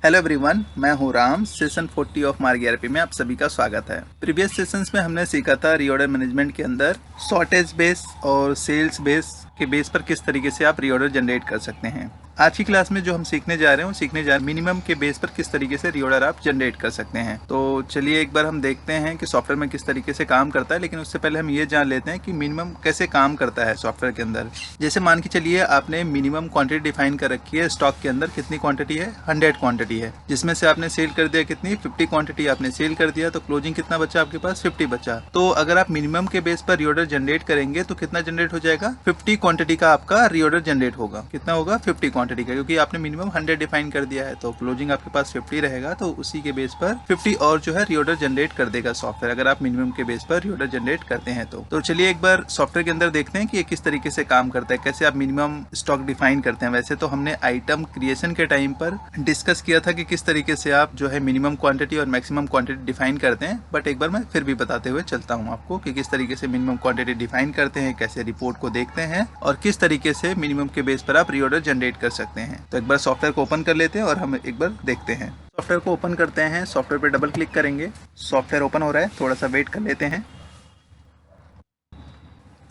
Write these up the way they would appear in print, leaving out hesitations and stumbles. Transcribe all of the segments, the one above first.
Hello everyone, मैं हूं Ram. Session 40 of मार्ग ERP में आप सभी का स्वागत है। प्रीवियस सेशंस में हमने सीखा था रीऑर्डर मैनेजमेंट के अंदर शॉर्टेज बेस और सेल्स बेस के बेस पर किस तरीके से आप रीऑर्डर जनरेट कर सकते हैं। आज की क्लास में जो हम सीखने जा रहे हैं मिनिमम के बेस पर किस तरीके से रीऑर्डर आप जनरेट कर सकते हैं। तो चलिए एक बार हम देखते हैं कि सॉफ्टवेयर में किस तरीके से काम करता है, लेकिन उससे पहले हम ये जान लेते हैं कि मिनिमम कैसे काम करता है सॉफ्टवेयर के अंदर। जैसे मान के चलिए आपने मिनिमम क्वांटिटी डिफाइन कर रखी है, स्टॉक के अंदर कितनी क्वांटिटी है, 100 क्वांटिटी है, जिसमें से आपने सेल कर दिया कितनी 50 क्वांटिटी आपने सेल कर दिया, तो क्लोजिंग कितना बचा आपके पास 50 बचा। तो अगर आप मिनिमम के बेस पर रीऑर्डर जनरेट करेंगे तो कितना जनरेट हो जाएगा, 50 क्वांटिटी का आपका रीऑर्डर जनरेट होगा। कितना होगा, 50 क्वांटिटी का, क्योंकि आपने मिनिमम 100 डिफाइन कर दिया है तो क्लोजिंग आपके पास 50 रहेगा। तो उसी के बेस पर 50 और जो है रीऑर्डर जनरेट कर देगा सॉफ्टवेयर, अगर आप मिनिमम के बेस पर रीऑर्डर जनरेट करते हैं तो चलिए एक बार सॉफ्टवेयर के अंदर देखते हैं कि ये किस तरीके से काम करता है, कैसे आप मिनिमम स्टॉक डिफाइन करते हैं। वैसे तो हमने आइटम क्रिएशन के टाइम पर डिस्कस किया था कि किस तरीके से आप जो है मिनिमम क्वांटिटी और मैक्सिमम क्वांटिटी डिफाइन करते हैं, बट एक बार मैं फिर भी बताते हुए चलता हूं आपको कि किस तरीके से मिनिमम क्वांटिटी डिफाइन करते हैं, कैसे रिपोर्ट को देखते हैं और किस तरीके से मिनिमम के बेस पर आप रीऑर्डर जनरेट कर सकते हैं। तो एक बार सॉफ्टवेयर को ओपन कर लेते हैं और हम एक बार देखते हैं। सॉफ्टवेयर को ओपन करते हैं, सॉफ्टवेयर पर डबल क्लिक करेंगे। सॉफ्टवेयर ओपन हो रहा है, थोड़ा सा वेट कर लेते हैं।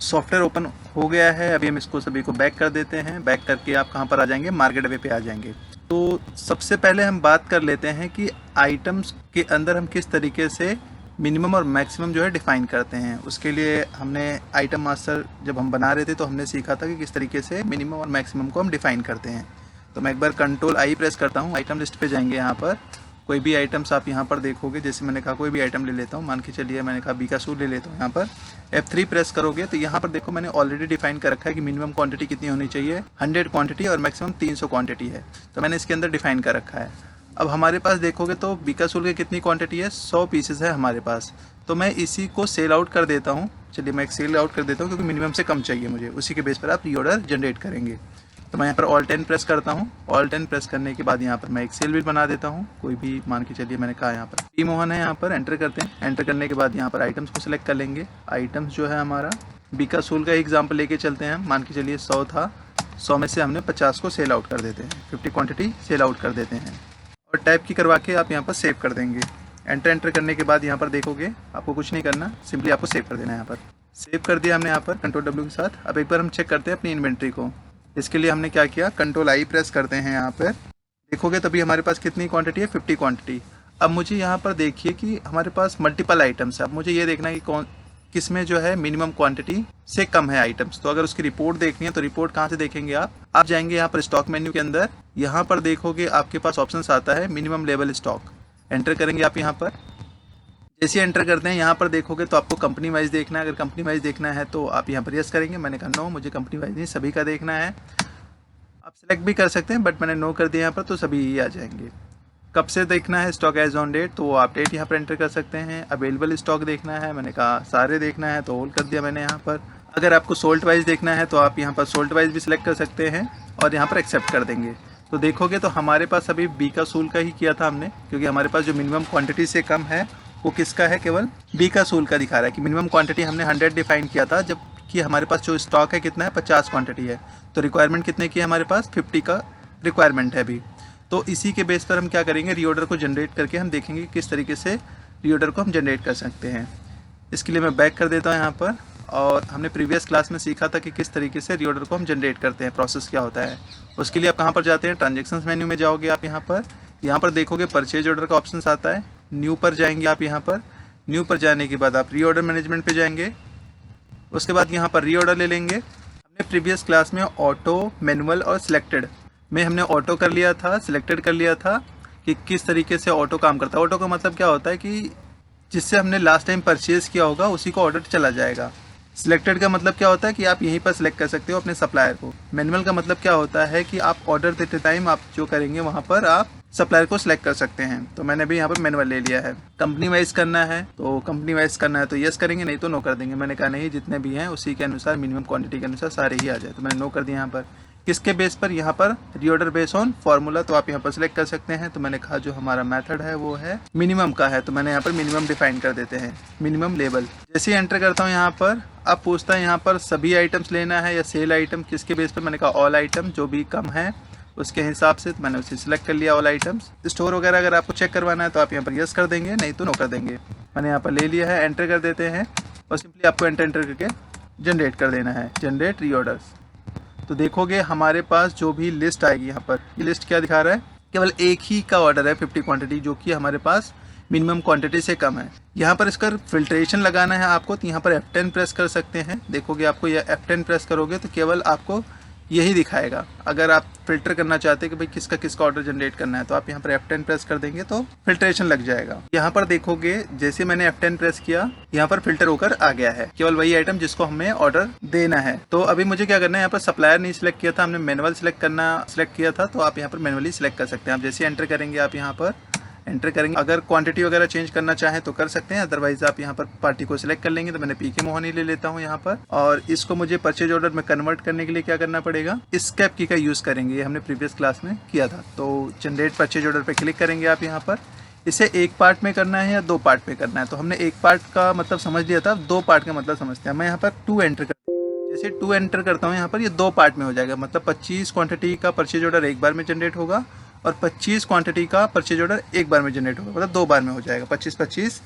सॉफ्टवेयर ओपन हो गया है। अभी हम इसको सभी को बैक कर देते हैं। बैक करके आप कहाँ पर आ जाएंगे, मार्केट वे पे आ जाएंगे। तो सबसे पहले हम बात कर लेते हैं कि आइटम्स के अंदर हम किस तरीके से मिनिमम और मैक्सिमम जो है डिफाइन करते हैं। उसके लिए हमने आइटम मास्टर जब हम बना रहे थे तो हमने सीखा था कि किस तरीके से मिनिमम और मैक्सिमम को हम डिफाइन करते हैं। तो मैं एक बार Ctrl+I प्रेस करता हूँ, आइटम लिस्ट पे जाएंगे। यहाँ पर कोई भी आइटम्स आप यहाँ पर देखोगे, जैसे मैंने कहा कोई भी आइटम ले लेता हूँ, मान के चलिए मैंने कहा बीका सूट ले लेता हूँ। यहाँ पर F3 प्रेस करोगे तो यहाँ पर देखो मैंने ऑलरेडी डिफाइन कर रखा है कि मिनिमम क्वांटिटी कितनी होनी चाहिए, 100 क्वांटिटी और मैक्सिमम 300 क्वांटिटी है। तो मैंने इसके अंदर डिफाइन कर रखा है। अब हमारे पास देखोगे तो बीका सूट की कितनी क्वांटिटी है, 100 पीसेज है हमारे पास। तो मैं इसी को सेल आउट कर देता हूँ। चलिए मैं एक सेल आउट कर देता हूँ क्योंकि मिनिमम से कम चाहिए मुझे। उसी के बेस पर आप रीऑर्डर जनरेट करेंगे। तो मैं यहाँ पर Alt 10 प्रेस करता हूँ। Alt 10 प्रेस करने के बाद यहाँ पर मैं एक सेल बिल बना देता हूँ। कोई भी मान के चलिए मैंने कहा यहाँ पर पी मोहन है, यहाँ पर एंटर करते हैं। एंटर करने के बाद यहाँ पर आइटम्स को सिलेक्ट कर लेंगे। आइटम्स जो है हमारा बीका सूल का एग्जाम्पल लेके चलते हैं। मान के चलिए 100 था, 100 में से हमने 50 को सेल आउट कर देते हैं, 50 क्वान्टिटी सेल आउट कर देते हैं और टाइप की करवा के आप यहाँ पर सेव कर देंगे। एंटर करने के बाद यहाँ पर देखोगे आपको कुछ नहीं करना, सिंपली आपको सेव कर देना है। यहाँ पर सेव कर दिया हमने यहाँ पर Ctrl+W के साथ। अब एक बार हम चेक करते हैं अपनी इन्वेंट्री को। इसके लिए हमने क्या किया, Ctrl+I प्रेस करते हैं। यहाँ पर देखोगे तभी हमारे पास कितनी क्वांटिटी है, 50 क्वांटिटी। अब मुझे यहाँ पर देखिए कि हमारे पास मल्टीपल आइटम्स है। अब मुझे ये देखना है कि किस में जो है मिनिमम क्वांटिटी से कम है आइटम्स। तो अगर उसकी रिपोर्ट देखनी है तो रिपोर्ट कहाँ से देखेंगे आप जाएंगे यहाँ पर स्टॉक मेन्यू के अंदर। यहाँ पर देखोगे आपके पास ऑप्शन आता है मिनिमम लेवल स्टॉक। एंटर करेंगे आप यहाँ पर। जैसे एंटर करते हैं यहाँ पर देखोगे तो आपको कंपनी वाइज देखना है। अगर कंपनी वाइज देखना है तो आप यहाँ पर यस करेंगे। मैंने कहा नो, मुझे कंपनी वाइज नहीं सभी का देखना है। आप सेलेक्ट भी कर सकते हैं बट मैंने नो कर दिया यहाँ पर, तो सभी ही आ जाएंगे। कब से देखना है स्टॉक एज ऑन डेट, तो आप डेट यहाँ पर एंटर कर सकते हैं। अवेलेबल स्टॉक देखना है, मैंने कहा सारे देखना है तो होल्ड कर दिया मैंने यहाँ पर। अगर आपको सोल्ट वाइज देखना है तो आप यहाँ पर सोल्ट वाइज भी सिलेक्ट कर सकते हैं और यहाँ पर एक्सेप्ट कर देंगे। तो देखोगे तो हमारे पास अभी बीका सूल का ही किया था हमने, क्योंकि हमारे पास जो मिनिमम क्वांटिटी से कम है वो किसका है, केवल बीका सूल का दिखा रहा है कि मिनिमम क्वांटिटी हमने 100 डिफाइन किया था, जबकि हमारे पास जो स्टॉक है कितना है, 50 क्वांटिटी है। तो रिक्वायरमेंट कितने की है हमारे पास, 50 का रिक्वायरमेंट है अभी। तो इसी के बेस पर हम क्या करेंगे, रीऑर्डर को जनरेट करके हम देखेंगे किस तरीके से रीऑर्डर को हम जनरेट कर सकते हैं। इसके लिए मैं बैक कर देता हूँ यहाँ पर। और हमने प्रीवियस क्लास में सीखा था कि किस तरीके से रीऑर्डर को हम जनरेट करते हैं, प्रोसेस क्या होता है। उसके लिए आप कहाँ पर जाते हैं, ट्रांजेक्शन्स मेन्यू में जाओगे आप। यहाँ पर देखोगे परचेज ऑर्डर का ऑप्शन आता है। न्यू पर जाएंगे आप। यहाँ पर न्यू पर जाने के बाद आप रीऑर्डर मैनेजमेंट पे जाएंगे। उसके बाद यहाँ पर रीऑर्डर ले लेंगे। हमने प्रीवियस क्लास में ऑटो, मैनुअल और सिलेक्टेड में हमने ऑटो कर लिया था, सिलेक्टेड कर लिया था कि किस तरीके से ऑटो काम करता है। ऑटो का मतलब क्या होता है कि जिससे हमने लास्ट टाइम परचेज किया होगा उसी को ऑर्डर चला जाएगा। सिलेक्टेड का मतलब क्या होता है कि आप यहीं पर सिलेक्ट कर सकते हो अपने सप्लायर को। मैनुअल का मतलब क्या होता है कि आप ऑर्डर देते टाइम आप जो करेंगे वहाँ पर आप सप्लायर को सिलेक्ट कर सकते हैं। तो मैंने भी यहाँ पर मैनुअल ले लिया है। कंपनी वाइज करना है तो कंपनी वाइज करना है तो यस करेंगे, नहीं तो नो कर देंगे। मैंने कहा नहीं, जितने भी हैं उसी के अनुसार मिनिमम क्वांटिटी के अनुसार सारे ही आ जाए, तो मैंने नो कर दिया यहाँ पर। किसके बेस पर, यहाँ पर रीऑर्डर बेस ऑन फार्मूला, तो आप यहाँ पर सिलेक्ट कर सकते हैं। तो मैंने कहा जो हमारा मेथड है वो है मिनिमम का है, तो मैंने यहाँ पर मिनिमम डिफाइन कर देते हैं, मिनिमम लेवल। जैसे ही एंटर करता हूँ यहाँ पर, अब पूछता है यहाँ पर सभी आइटम्स लेना है या सेल आइटम, किसके बेस पर, मैंने कहा ऑल आइटम जो भी कम है उसके हिसाब से तो मैंने उसे सिलेक्ट कर लिया ऑल आइटम्स। स्टोर वगैरह अगर आपको चेक करवाना है तो आप यहाँ पर यस कर देंगे, नहीं तो नो कर देंगे। मैंने यहाँ पर ले लिया है, एंटर कर देते हैं और सिंपली आपको एंटर करके जनरेट कर देना है, जनरेट रीऑर्डर्स। तो देखोगे हमारे पास जो भी लिस्ट आएगी यहाँ पर, ये लिस्ट क्या दिखा रहा है, केवल एक ही का ऑर्डर है 50 क्वांटिटी, जो कि हमारे पास मिनिमम क्वांटिटी से कम है। यहाँ पर इसका फिल्ट्रेशन लगाना है आपको, तो यहाँ पर F10 प्रेस कर सकते हैं। देखोगे आपको यह F10 प्रेस करोगे तो केवल आपको यही दिखाएगा। अगर आप फिल्टर करना चाहते हैं कि भाई किसका किसका ऑर्डर जनरेट करना है, तो आप यहाँ पर F10 प्रेस कर देंगे तो फिल्ट्रेशन लग जाएगा। यहाँ पर देखोगे जैसे मैंने F10 प्रेस किया, यहाँ पर फिल्टर होकर आ गया है केवल वही आइटम जिसको हमें ऑर्डर देना है। तो अभी मुझे क्या करना है, यहाँ पर सप्लायर नहीं सिलेक्ट किया था, हमने मैनुअल सिलेक्ट किया था, तो आप यहाँ पर मैनुअली सिलेक्ट कर सकते हैं। आप जैसे एंटर करेंगे, आप यहाँ पर एंटर करेंगे, अगर क्वांटिटी वगैरह चेंज करना चाहें तो कर सकते हैं, अदरवाइज आप यहाँ पर पार्टी को सिलेक्ट कर लेंगे। तो मैंने पीके मोहन ही ले लेता हूँ यहाँ पर। और इसको मुझे परचेज ऑर्डर में कन्वर्ट करने के लिए क्या करना पड़ेगा, एस्केप की का यूज़ करेंगे, ये हमने प्रीवियस क्लास में किया था। तो जनरेट परचेज ऑर्डर पर क्लिक करेंगे आप यहाँ पर। इसे एक पार्ट में करना है या दो पार्ट में करना है, तो हमने एक पार्ट का मतलब समझ लिया था, दो पार्ट का मतलब समझते हैं। मैं यहाँ पर 2 एंटर जैसे 2 एंटर करता हूँ यहाँ पर, ये 2 पार्ट में हो जाएगा। मतलब 25 क्वांटिटी का परचेज ऑर्डर एक बार में जनरेट होगा और 25 क्वांटिटी का परचेज ऑर्डर एक बार में जनरेट होगा, मतलब 2 बार में हो जाएगा, 25-25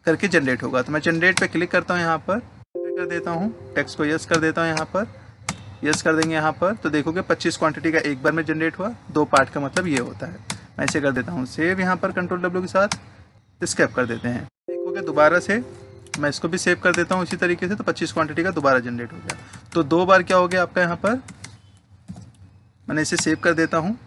करके जनरेट होगा। तो मैं जनरेट पे क्लिक करता हूँ, यहाँ पर एंटर कर देता हूँ, टेक्स्ट को यस कर देता हूँ, यहाँ पर यस कर देंगे यहाँ पर। तो देखोगे 25 क्वांटिटी का एक बार में जनरेट हुआ, 2 पार्ट का मतलब ये होता है। मैं इसे कर देता हूँ सेव, यहाँ पर Ctrl+W के साथ एस्केप कर देते हैं। देखोगे दोबारा से मैं इसको भी सेव कर देता हूँ इसी तरीके से, तो 25 क्वांटिटी का दोबारा जनरेट हो गया। तो 2 बार क्या हो गया आपका, यहाँ पर मैंने इसे सेव कर देता हूँ,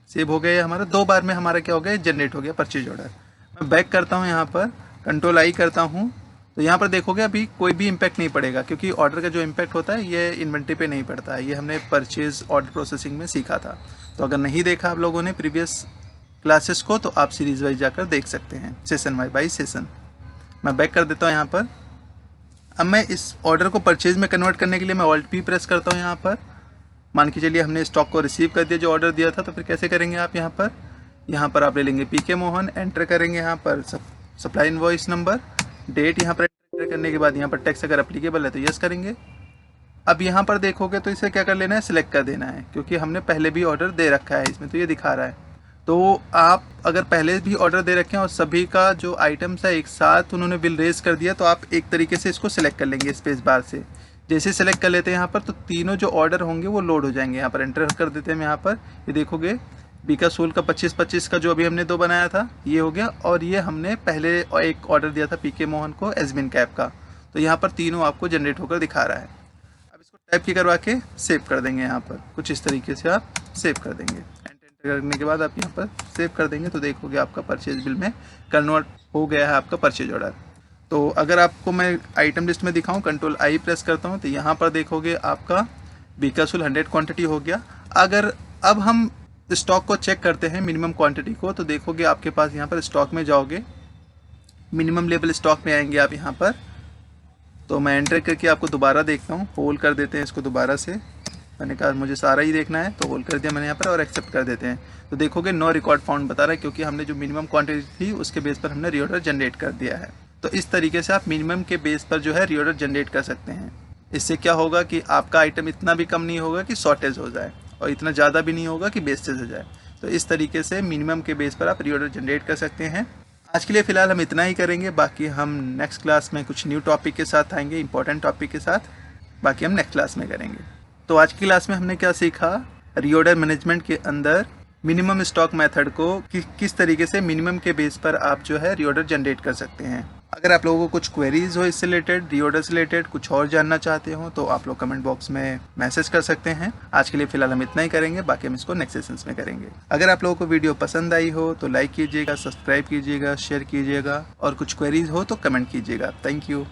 सेव हो गया हमारा। 2 बार में हमारा क्या हो गया, जनरेट हो गया परचेज ऑर्डर। मैं बैक करता हूँ, यहाँ पर Ctrl+I करता हूँ, तो यहाँ पर देखोगे अभी कोई भी इम्पैक्ट नहीं पड़ेगा, क्योंकि ऑर्डर का जो इम्पैक्ट होता है ये इन्वेंट्री पे नहीं पड़ता है। ये हमने परचेज ऑर्डर प्रोसेसिंग में सीखा था। तो अगर नहीं देखा आप लोगों ने प्रीवियस क्लासेस को, तो आप सीरीज वाइज जाकर देख सकते हैं, सेशन वाइज सेशन। मैं बैक कर देता हूँ यहाँ पर। अब मैं इस ऑर्डर को परचेज में कन्वर्ट करने के लिए मैं Alt+P प्रेस करता हूँ यहाँ पर। मान के चलिए हमने स्टॉक को रिसीव कर दिया जो ऑर्डर दिया था, तो फिर कैसे करेंगे आप, यहाँ पर आप ले लेंगे पीके मोहन, एंटर करेंगे यहाँ पर सप्लाई इनवॉइस नंबर, डेट, यहाँ पर एंटर करने के बाद यहाँ पर टैक्स अगर अप्लीकेबल है तो यस करेंगे। अब यहाँ पर देखोगे तो इसे क्या कर लेना है, सिलेक्ट कर देना है, क्योंकि हमने पहले भी ऑर्डर दे रखा है इसमें, तो ये दिखा रहा है। तो आप अगर पहले भी ऑर्डर दे रखे हैं और सभी का जो आइटम्स है एक साथ उन्होंने बिल रेज कर दिया, तो आप एक तरीके से इसको सिलेक्ट कर लेंगे स्पेस बार से। जैसे सेलेक्ट कर लेते हैं यहाँ पर, तो तीनों जो ऑर्डर होंगे वो लोड हो जाएंगे। यहाँ पर एंटर कर देते हैं हम, यहाँ पर ये देखोगे बीका सूल का 25-25 का जो अभी हमने 2 बनाया था ये हो गया, और ये हमने पहले एक ऑर्डर दिया था पीके मोहन को एसबिन कैप का, तो यहाँ पर तीनों आपको जनरेट होकर दिखा रहा है। अब इसको टाइप की करवा के सेव कर देंगे, यहाँ पर कुछ इस तरीके से आप सेव कर देंगे। एंटर करने के बाद आप यहाँ पर सेव कर देंगे, तो देखोगे आपका परचेज बिल में कन्वर्ट हो गया है आपका परचेज ऑर्डर। तो अगर आपको मैं आइटम लिस्ट में दिखाऊं, Ctrl+I प्रेस करता हूं, तो यहाँ पर देखोगे आपका बीकासूल 100 क्वांटिटी हो गया। अगर अब हम स्टॉक को चेक करते हैं मिनिमम क्वांटिटी को, तो देखोगे आपके पास यहाँ पर स्टॉक में जाओगे, मिनिमम लेवल स्टॉक में आएंगे आप यहाँ पर। तो मैं एंटर करके आपको दोबारा देखता हूँ, होल्ड कर देते हैं इसको दोबारा से। मैंने कहा मुझे सारा ही देखना है, तो होल्ड कर दिया मैंने यहाँ पर और एक्सेप्ट कर देते हैं। तो देखोगे नो रिकॉर्ड फाउंड बता रहा है, क्योंकि हमने जो मिनिमम क्वांटिटी थी उसके बेस पर हमने रीऑर्डर जनरेट कर दिया है। तो इस तरीके से आप मिनिमम के बेस पर जो है रीऑर्डर जनरेट कर सकते हैं। इससे क्या होगा कि आपका आइटम इतना भी कम नहीं होगा कि शॉर्टेज हो जाए, और इतना ज़्यादा भी नहीं होगा कि वेस्टेज हो जाए। तो इस तरीके से मिनिमम के बेस पर आप रीऑर्डर जनरेट कर सकते हैं। आज के लिए फ़िलहाल हम इतना ही करेंगे, बाकी हम नेक्स्ट क्लास में कुछ न्यू टॉपिक के साथ आएंगे, इंपॉर्टेंट टॉपिक के साथ, बाकी हम नेक्स्ट क्लास में करेंगे। तो आज की क्लास में हमने क्या सीखा, रीऑर्डर मैनेजमेंट के अंदर मिनिमम स्टॉक मेथड को किस तरीके से मिनिमम के बेस पर आप जो है रीऑर्डर जनरेट कर सकते हैं। अगर आप लोगों को कुछ क्वेरीज हो इससे रिलेटेड, रीऑर्डर से रिलेटेड कुछ और जानना चाहते हो, तो आप लोग कमेंट बॉक्स में मैसेज कर सकते हैं। आज के लिए फिलहाल हम इतना ही करेंगे, बाकी हम इसको नेक्स्ट सेशंस में करेंगे। अगर आप लोगों को वीडियो पसंद आई हो तो लाइक कीजिएगा, सब्सक्राइब कीजिएगा, शेयर कीजिएगा, और कुछ क्वेरीज हो तो कमेंट कीजिएगा। Thank you.